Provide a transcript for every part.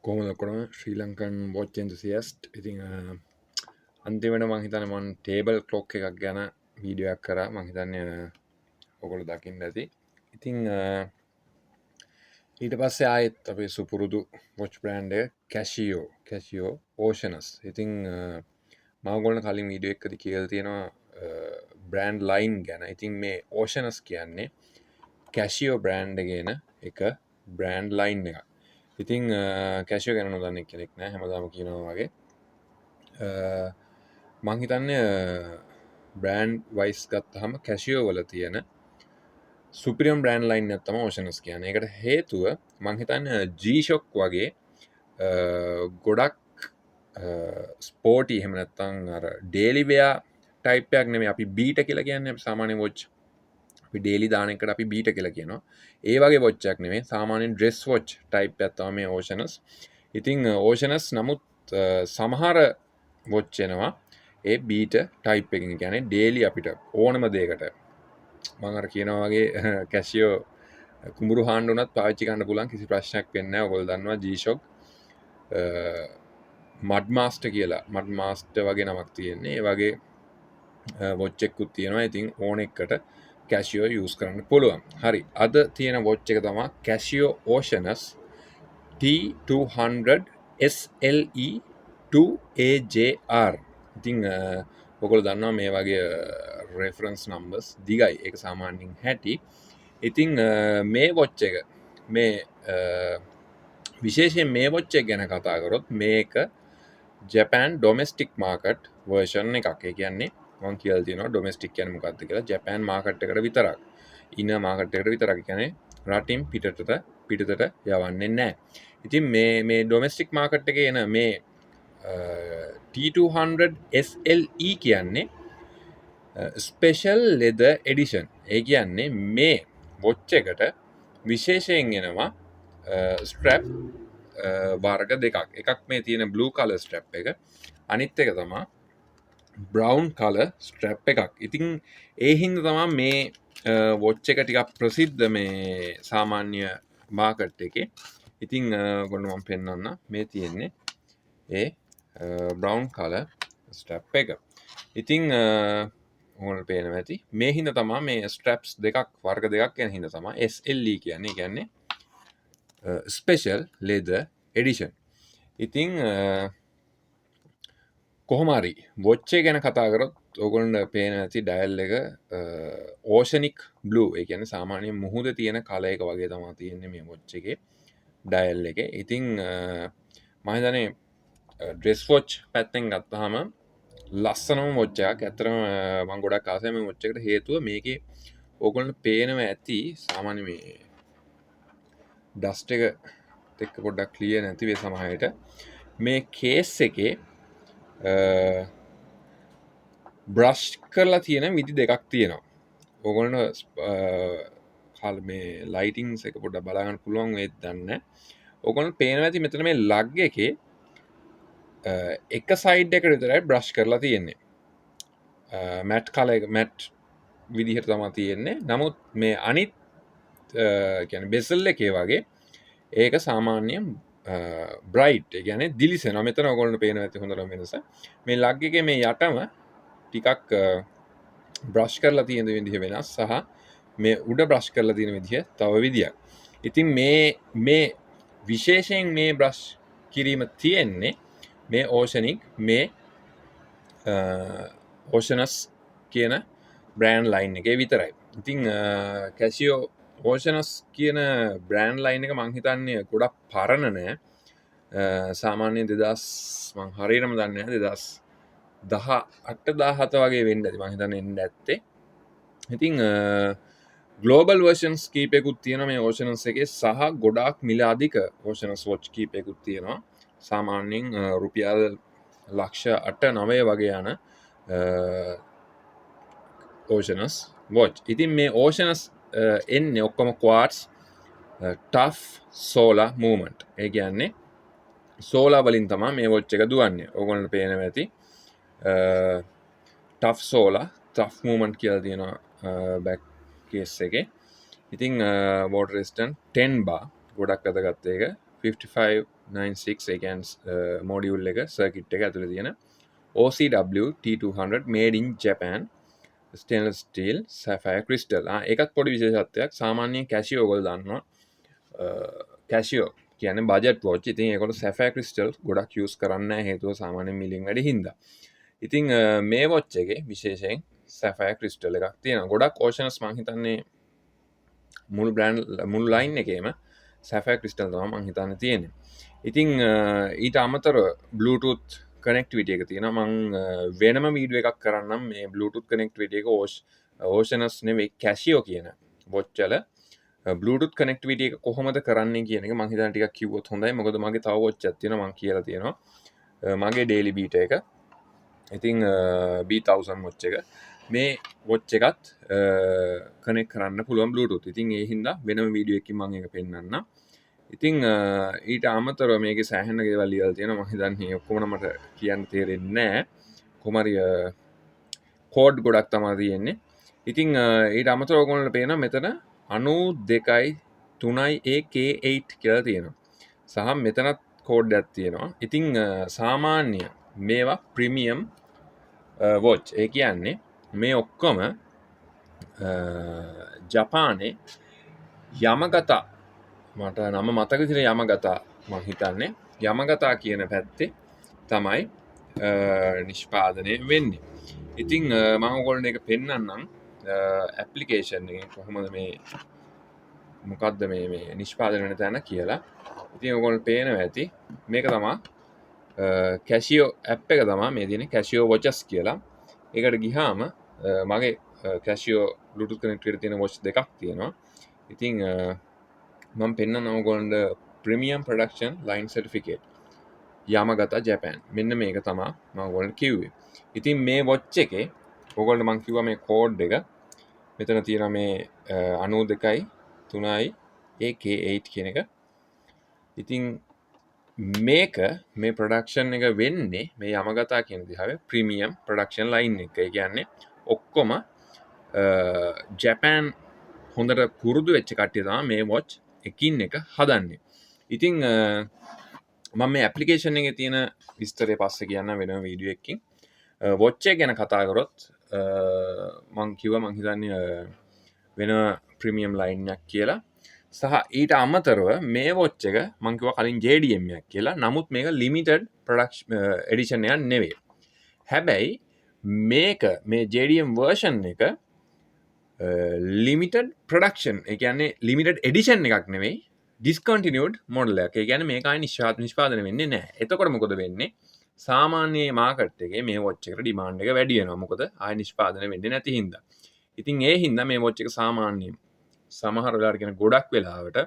කොහොමද ඔක්කොම ශ්‍රී Lankan watch එන්තුසියස්ට්. ඉතින් අන්තිමට මං හිතන්නේ මම ටේබල් ක්ලොක් එකක් ගැන වීඩියෝ එකක් කරා. මං හිතන්නේ ඔයගොල්ලෝ දකින්න ඇති. ඉතින් ඊට පස්සේ ආයෙත් අපේ සුපුරුදු වොච් බ්‍රෑන්ඩ් එක කැසියෝ ඕෂනස්. ඉතින් මම ඔයගොල්ලන්ට කලින් වීඩියෝ එකකදී කියලා තියෙනවා බ්‍රෑන්ඩ් ලයින් ගැන. ඉතින් මේ ඕෂනස් කියන්නේ කැසියෝ බ්‍රෑන්ඩ් එකේ එන එක බ්‍රෑන්ඩ් ලයින් එකක්. ඉතින් කැසියෝ ගැන නොදන්න කෙනෙක් නෑ, හැමදාම කියනවා වගේ. මං හිතන්නේ බ්‍රෑන්ඩ් වයිස් ගත්තහම කැසියෝ වල තියෙන සුපිරියම් බ්‍රෑන්ඩ් ලයින් එකක් තමයි ඕෂනස් කියන්නේ. ඒකට හේතුව මං හිතන්නේ G-Shock වගේ ගොඩක් ස්පෝර්ටි, එහෙම නැත්නම් අර ඩේලි වෙයා ටයිප් එකක් නෙමෙයි. අපි බීට කියලා කියන්නේ සාමාන්‍ය වොච්. අපි ඩේලි දාන එකට අපි බීට කියලා කියනවා. ඒ වගේ වොච් එකක් නෙමෙයි. සාමාන්‍යයෙන් ඩ්‍රෙස් වොච් ටයිප් එකක් තමයි මේ ඕෂනස්. ඉතින් ඕෂනස් නමුත් සමහර වොච් එනවා ඒ බීට ටයිප් එකකින්. කියන්නේ ඩේලි අපිට ඕනම දෙයකට මම අර කියනවා වගේ කැසියෝ කුඹුරු හාන්න උනත් පාවිච්චි කරන්න පුළුවන්, කිසි ප්‍රශ්නයක් වෙන්නේ නැහැ. ඔයගොල්ලෝ දන්නවා G-Shock මඩ් මාස්ටර් කියලා, මඩ් මාස්ටර් වගේ නමක් තියෙන්නේ. ඒ වගේ වොච් එකකුත් තියෙනවා. ඉතින් ඕන එකට කැසියෝ යූස් කරන්න පුළුවන්. හරි, අද තියෙන වොච් එක තමයි කැසියෝ ඕෂනස් T200 SLE 2AJR. ඉතින් ඔයගොල්ලෝ දන්නවා මේ වගේ රෙෆරන්ස් නම්බර්ස් දිගයි. ඒක සාමාන්‍යයෙන් 60. ඉතින් මේ වොච් එක මේ විශේෂයෙන් මේ වොච් එක ගැන කතා කරොත් මේක ජපාන් ඩොමෙස්ටික් මාකට් වර්ෂන් එකක්. ඒ කියන්නේ මම කියලා තියෙනවා ඩොමෙස්ටික් කියන්නේ මොකක්ද කියලා. ජපාන් මාකට් එකට විතරක්, ඉන්න මාකට් එකට විතරක්. කියන්නේ රටින් පිටතට යවන්නේ නැහැ. ඉතින් මේ ඩොමෙස්ටික් මාකට් එකේ එන මේ T200 SLE කියන්නේ ස්පෙෂල් ලෙදර් එඩිෂන්. ඒ කියන්නේ මේ වොච් එකට විශේෂයෙන් එනවා ස්ට්‍රැප් වර්ග දෙකක්. එකක් මේ තියෙන බ්ලූ කලර් ස්ට්‍රැප් එක, අනිත් එක තමයි බ්‍රවුන් කලර් ස්ට්‍රැප් එකක්. ඉතින් ඒ හින්දා තමයි මේ වොච් එක ටිකක් ප්‍රසිද්ධ මේ සාමාන්‍ය මාකට් එකේ. ඉතින් ඔයගොල්ලෝ මම පෙන්නන්න, මේ තියෙන්නේ ඒ බ්‍රවුන් කලර් ස්ට්‍රැප් එක. ඉතින් ඔයාලට පේනවා ඇති. මේ හින්දා තමයි මේ ස්ට්‍රැප්ස් දෙකක්, වර්ග දෙකක් යන හින්දා තමයි SLE කියන්නේ. ඒ කියන්නේ ස්පෙෂල් ලෙදර් එඩිෂන්. ඉතින් කොහොම හරි වොච් එක ගැන කතා කරොත් ඔයගොල්ලන්ට පේන ඇති ඩයල් එක ඕෂනික් බ්ලූ. ඒ කියන්නේ සාමාන්‍ය මුහුද තියෙන කලර් එක වගේ තමයි තියෙන්නේ මේ වොච් එකේ ඩයල් එකේ. ඉතින් මම හිතන්නේ ඩ්‍රෙස් වොච් පැත්තෙන් ගත්තාම ලස්සනම වොච් එකක්. ඇත්තටම මම ගොඩක් ආසයි මේ වොච් එකට. හේතුව මේකේ ඔයගොල්ලන්ට පේනවා ඇති සාමාන්‍ය මේ ඩස්ට් එක එක්ක පොඩ්ඩක් ක්ලියර් නැති වෙයි සමහරවිට. මේ කේස් එකේ බ්‍රෂ් කරලා තියෙන විදි දෙකක් තියෙනවා. ඔයගොල්ලන්ට මේ ලයිටින්ග්ස් එක පොඩ්ඩක් බලා ගන්න පුළුවන් වේද දන්නේ. ඔයගොල්ලන්ට පේනවා ඇති මෙතන මේ ලග් එකේ එක සයිඩ් එකට විතරයි බ්‍රෂ් කරලා තියෙන්නේ. මැට් කලර් එක මැට් විදිහට තමයි තියෙන්නේ. නමුත් මේ අනිත් කියන්නේ බෙසල් එකේ වගේ ඒක සාමාන්‍යයෙන් බ්‍රයිට්. ඒ කියන්නේ දිලිසෙනවා. මෙතන ඔයගොල්ලන්ට පේනවා ඇති හොඳටම වෙනස. මේ ලග් එකේ මේ යටම ටිකක් බ්‍රෂ් කරලා තියෙන විදිහ වෙනස්, සහ මේ උඩ බ්‍රෂ් කරලා තියෙන විදිහ තව විදියක්. ඉතින් මේ විශේෂයෙන් මේ බ්‍රෂ් කිරීම තියෙන්නේ මේ ඕෂනික් මේ ඕෂනස් කියන බ්‍රෑන්ඩ් ලයින් එකේ විතරයි. ඉතින් කැසියෝ ඕෂනස් කියන බ්‍රෑන්ඩ් ලයින් එක මං හිතන්නේ ගොඩක් පරණ නෑ. සාමාන්‍ය 2000 මං හරියටම දන්නේ නැහැ, 2018 වගේ වෙන්න ඇති මං හිතන්නේ එන්න ඇත්තේ. ඉතින් ග්ලෝබල් වර්ෂන්ස් කීපයකුත් තියෙනවා මේ ඕෂනස් එකේ, සහ ගොඩාක් මිල අධික ඕෂනස් වොච් කීපයකුත් තියෙනවා. සාමාන්‍යයෙන් රුපියල් ලක්ෂ 8-9 වගේ යන ඕෂනස් වොච්. ඉතින් මේ ඕෂනස් එන්නේ ඔක්කොම ක්වාර්ට්ස් ටෆ් සෝලා මූවමන්ට්. ඒ කියන්නේ සෝලා වලින් තමයි මේ වොච් එක දුවන්නේ. ඕගොල්ලන්ට පේනවා ඇති ටෆ් සෝලා, ටෆ් මූවමන්ට් කියලා තියෙනවා බැක් කේස් එකේ. ඉතින් වෝටර් රෙසිස්ටන්ට් 10 බාර් ගොඩක් වැදගත් එක. 5596 එකන්ස් මොඩියුල් එක සර්කිට් එක ඇතුළේ තියෙන OCW T200 made in Japan stainless steel sapphire crystal. ඒකත් පොඩි විශේෂත්වයක්. සාමාන්‍යයෙන් කැසියෝ ඔයගොල්ලෝ දන්නවා කැසියෝ කියන්නේ බජට් වොච්. ඉතින් ඒකට සැෆයර් ක්‍රිස්ටල් ගොඩක් යූස් කරන්නේ නැහැ හේතුව සාමාන්‍යයෙන් මිලින් වැඩි හින්දා. ඉතින් මේ වොච් එකේ විශේෂයෙන් සැෆයර් ක්‍රිස්ටල් එකක් තියෙනවා. ගොඩක් ඕෂනස් මං හිතන්නේ මුළු බ්‍රෑන්ඩ් මුළු ලයින් එකේම සැෆයර් ක්‍රිස්ටල් තමයි මං හිතන්නේ තියෙන්නේ. ඉතින් ඊට අමතරව Bluetooth කනෙක්ටිවිටි එක තියෙනවා. මං වෙනම වීඩියෝ එකක් කරන්නම් මේ Bluetooth කනෙක්ටිවිටි එක ඕෂනස් නෙවෙයි කැසියෝ කියන වොච් වල Bluetooth කනෙක්ටිවිටි එක කොහොමද කරන්නේ කියන එක මං හිතන්නේ ටිකක් කිව්වොත් හොඳයි. මොකද මගේ තව වොච් එකක් තියෙනවා මං කියලා තියෙනවා. මගේ ඩේලි බීට් එක. ඉතින් B1000 වොච් එක. මේ වොච් එකත් කනෙක්ට් කරන්න පුළුවන් Bluetooth. ඉතින් ඒ හින්දා වෙනම වීඩියෝ එකකින් මං ඒක පෙන්නන්නම්. ඉතිං ඊට අමතරව මේක සෑහෙන ගෙවල් ලියලා තියෙනවා. මම හිතන්නේ ඔක්කොම මට කියන්න තේරෙන්නේ නැහැ. කොහමරි කෝඩ් ගොඩක් තමයි තියෙන්නේ. ඉතින් ඊට අමතරව ඔයගොල්ලන්ට පේනවා මෙතන 92.3AK8 කියලා තියෙනවා. සහ මෙතනත් කෝඩ් එකක් තියෙනවා. ඉතින් සාමාන්‍ය මේවා ප්‍රීමියම් වොච්. ඒ කියන්නේ මේ ඔක්කොම ජපානයේ යමගතා මට නම මතක තියෙන යමගතා මම හිතන්නේ යමගතා කියන පැත්තේ තමයි නිෂ්පාදනය වෙන්නේ. ඉතින් මම ඔයගොල්ලන්ට ඒක පෙන්නන්නම් ඇප්ලිකේෂන් එකේ කොහොමද මේ මොකද්ද මේ නිෂ්පාදනය වෙන තැන කියලා. ඉතින් ඔයගොල්ලන්ට පේනවා ඇති මේක තමයි කැසියෝ ඇප් එක තමයි මේ තියෙන්නේ කැසියෝ වොචස් කියලා. ඒකට ගියාම මගේ කැසියෝ Bluetooth කනෙක්ට් තියෙන වොච් දෙකක් තියෙනවා. ඉතින් මම පෙන්නන ඔයගොල්ලන්ට premium production line certificate Yamagata Japan. මෙන්න මේක තමයි මම ඔයගොල්ලන්ට කිව්වේ. ඉතින් මේ වොච් එකේ ඔයගොල්ලන්ට මම කිව්වා මේ කෝඩ් එක මෙතන තියෙනවා මේ 92.3AK8 කියන එක. ඉතින් මේක මේ ප්‍රොඩක්ෂන් එක වෙන්නේ මේ යමගතා කියන දිහාවේ ප්‍රීමියම් ප්‍රොඩක්ෂන් ලයින් එක. ඒ කියන්නේ ඔක්කොම ජපාන් හොඳට පුරුදු වෙච්ච කට්ටිය තමයි මේ වොච් එකින් එක හදන්නේ. ඉතින් මම මේ ඇප්ලිකේෂන් එකේ තියෙන විස්තරය පස්සේ කියන්න වෙනම වීඩියෝ එකකින්. වොච් එක ගැන කතා කරොත් මං කිව්වා මං හිතන්නේ වෙන ප්‍රීමියම් ලයින් එකක් කියලා. සහ ඊට අමතරව මේ වොච් එක මං කිව්වා කලින් JDM එකක් කියලා. නමුත් මේක ලිමිටඩ් ප්‍රොඩක්ෂන් එඩිෂන් එකක් නෙවෙයි. හැබැයි මේක මේ JDM version එක ලිමිටඩ් ප්‍රොඩක්ෂන් ඒ කියන්නේ ලිමිටඩ් එඩිෂන් එකක් නෙවෙයි ඩිස්කන්ටිනියුඩ් මොඩල් එකක්. ඒ කියන්නේ මේක ආයි නිෂ්පාදනය වෙන්නේ නැහැ. එතකොට මොකද වෙන්නේ? සාමාන්‍ය මාකට් එකේ මේ වොච් එකට ඩිමාන්ඩ් එක වැඩි වෙනවා. මොකද ආයි නිෂ්පාදනය වෙන්නේ නැති හින්දා. ඉතින් ඒ හින්දා මේ වොච් එක සාමාන්‍යයෙන් සමහර වෙලාවට කියන ගොඩක් වෙලාවට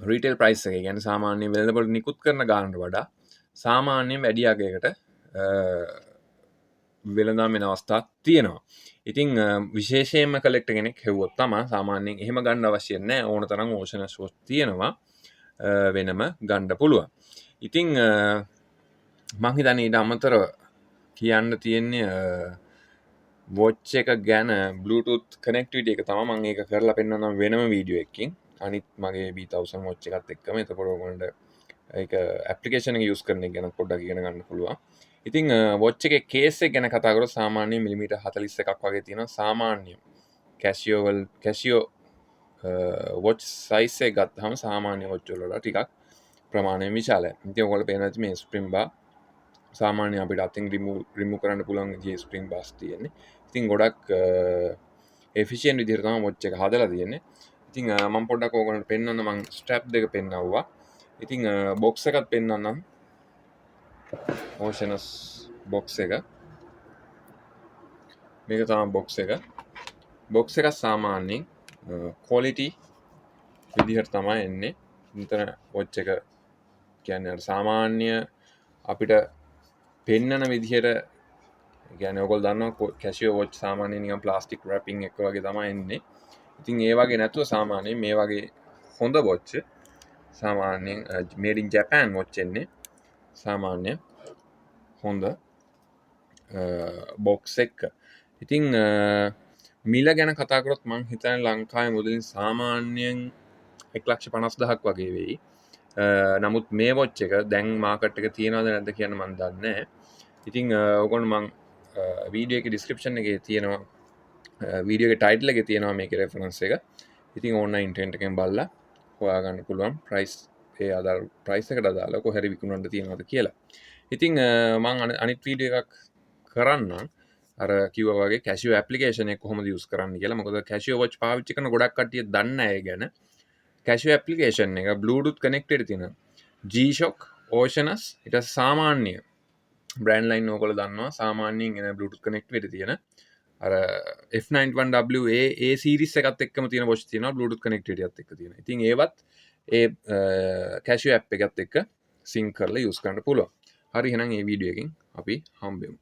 රීටේල් ප්‍රයිස් එක කියන්නේ සාමාන්‍ය වෙළඳපොළ නිකුත් කරන ගානට වඩා සාමාන්‍යයෙන් වැඩි අගයකට වෙළඳාම් වෙන අවස්ථා තියෙනවා. ඉතින් විශේෂයෙන්ම කලෙක්ටර් කෙනෙක් හෙව්වොත් තමයි සාමාන්‍යයෙන් එහෙම ගන්න අවශ්‍ය නැහැ. ඕන තරම් ඕෂනස් වොච් තියෙනවා වෙනම ගන්න පුළුවන්. ඉතින් මං හිතන්නේ ඊට අමතරව කියන්න තියෙන්නේ වොච් එක ගැන Bluetooth කනෙක්ටිවිටි එක තමයි මම ඒක කරලා පෙන්නන්නම් වෙනම වීඩියෝ එකකින්. අනිත් මගේ B1000 වොච් එකත් එක්කම. එතකොට ඔයගොල්ලන්ට ඒක ඇප්ලිකේෂන් එක යූස් කරන එක ගැන පොඩ්ඩක් ඉගෙන ගන්න පුළුවන්. ඉතින් වොච් එකේ කේස් එක ගැන කතා කරොත් සාමාන්‍යයෙන් මිලිමීටර් 41ක් වගේ තියෙනවා. සාමාන්‍ය කැසියෝ වොච් සයිස් එක ගත්තාම සාමාන්‍ය වොච් වලට ටිකක් ප්‍රමාණයෙන් විශාලයි. ඉතින් ඔයගොල්ලෝ පේනවා ඇති මේ ස්ප්‍රින් බාර් සාමාන්‍ය අපිට අතින් රිමූව් කරන්න පුළුවන් විදිහේ ස්ප්‍රින් බාර්ස් තියෙන්නේ. ඉතින් ගොඩක් එෆිෂියන්ට් විදිහට තමයි වොච් එක හදලා තියෙන්නේ. ඉතින් මම පොඩ්ඩක් ඔයගොල්ලන්ට පෙන්නන්න මම ස්ට්‍රැප් දෙක පෙන්නවුවා. ඉතින් බොක්ස් එකත් පෙන්නන්නම්. ඕෂනස් බොක්ස් එක. මේක තමයි බොක්ස් එක. බොක්ස් එක සාමාන්‍යයෙන් ක්වොලිටි විදිහට තමයි එන්නේ. මෙතන වොච් එක කියන්නේ සාමාන්‍ය අපිට පෙන්නන විදිහට කියන්නේ ඔයගොල්ලෝ දන්නවා කැසියෝ වොච් සාමාන්‍යයෙන් නිකන් ප්ලාස්ටික් රැපින් එක වගේ තමයි එන්නේ. ඉතින් ඒ වගේ නැතුව සාමාන්‍යයෙන් මේ වගේ හොඳ වොච් සාමාන්‍යයෙන් made in Japan වොච් එන්නේ. සාමාන්‍ය හොඳ බොක්ස් එක. ඉතින් මිල ගැන කතා කරොත් මං හිතන්නේ ලංකාවේ මුදලින් සාමාන්‍යයෙන් 1,50,000ක් වගේ වෙයි. නමුත් මේ වොච් එක දැන් මාකට් එක තියෙනවද නැද්ද කියන්න මම දන්නේ නැහැ. ඉතින් ඕගොල්ලෝ මම වීඩියෝ එකේ ඩිස්ක්‍රිප්ෂන් එකේ තියෙනවා වීඩියෝ එකේ ටයිටල් එකේ තියෙනවා මේකේ රෙෆරන්ස් එක. ඉතින් ඕන්ලයින් ට්‍රෙන්ඩ් එකෙන් බලලා හොයාගන්න පුළුවන් ප්‍රයිස් ඒ අදාළ ප්‍රයිස් එකට අදාළව කොහරි විකුණන්න තියෙනවද කියලා. ඉතින් මම අනිත් වීඩියෝ එකක් කරන්නම් අර කිව්වා වගේ Casio application එක කොහොමද use කරන්න කියලා. මොකද Casio watch පාවිච්චි කරන ගොඩක් කට්ටිය දන්නේ නැහැ ඒ ගැන. Casio application එක Bluetooth connected තියෙන G-Shock, Oceanus ඊට පස්සේ සාමාන්‍ය බ්‍රෑන්ඩ් ලයින් ඕගොල්ලෝ දන්නවා සාමාන්‍යයෙන් එන Bluetooth connect වෙලා තියෙන අර F91WA ඒ සීරීස් එකත් එක්කම තියෙන watch තියෙනවා Bluetooth connectivity එකත් එක්ක තියෙනවා. ඉතින් ඒවත් ඒ Casio app එකත් එක්ක sync කරලා use කරන්න පුළුවන්. හරි එහෙනම් මේ වීඩියෝ එකෙන් අපි හම්බෙමු.